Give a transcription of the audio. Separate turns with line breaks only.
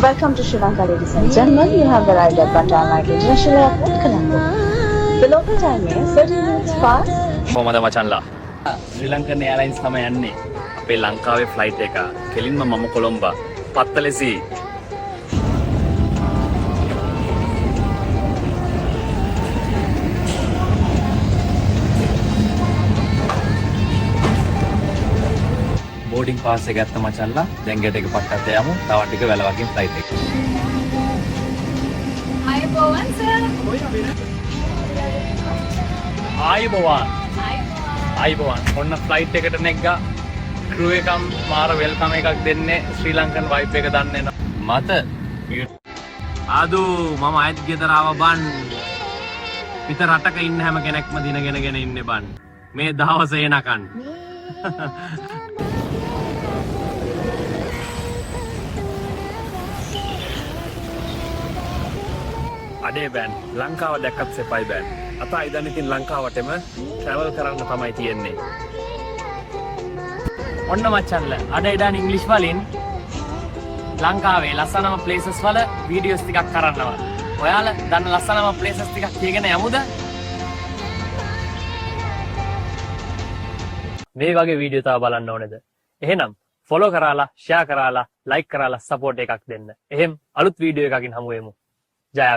Welcome to Sri Lanka, ladies and gentlemen. You have arrived at Bandaranaike International Airport, Colombo. The local time is 30 minutes past.
කොහමද මචන්ලා? ශ්‍රී Lankan airlines තමයි යන්නේ. අපේ ලංකාවේ flight එක. කෙලින්ම මම කොළඹ පත්තලෙසි. බෝඩින් පාස් එක ගත්ත මචන්ලා. දැන් ගේට් එක පට්ටත් යමු. තව ටික වෙල වගේ ෆ්ලයිට් එක.
ආයුබෝවන් සර්.
ආයුබෝවන්. ආයුබෝවන්. ඔන්න ෆ්ලයිට් එකට නෙග්ගා. ක්‍රූ එකම් මාර වෙල්කම් එකක් දෙන්නේ. ශ්‍රී ලංකන් වයිබ් එක දන්නේ නැ. මත ආදු මම ආයෙත් ගෙදර ආවා බන්. පිට රටක ඉන්න හැම කෙනෙක්ම දිනගෙනගෙන ඉන්නේ බන්. මේ දවස එනකන්. අඩේ බෑන් ලංකාව දැක්කත් සෙපයි බෑන්. අතා ඉදන් ඉතින් ලංකාවටම ට්‍රැවල් කරන්න තමයි තියෙන්නේ.
ඔන්න මචන්ල අද ඉඩන් ඉංග්ලිෂ් වලින් ලංකාවේ ලස්සනම ප්ලේසස් වල වීඩියෝස් ටිකක් කරන්නවා. ඔයාලා දන්න ලස්සනම ප්ලේසස් ටිකක් කියගෙන යමුද? මේ වගේ වීඩියෝ තව බලන්න ඕනේද? එහෙනම් ෆොලෝ කරාලා, ෂෙයා කරාලා, ලයික් කරාලා සපෝට් එකක් දෙන්න. එහෙනම් අලුත් වීඩියෝ එකකින් හමු වෙමු. ජය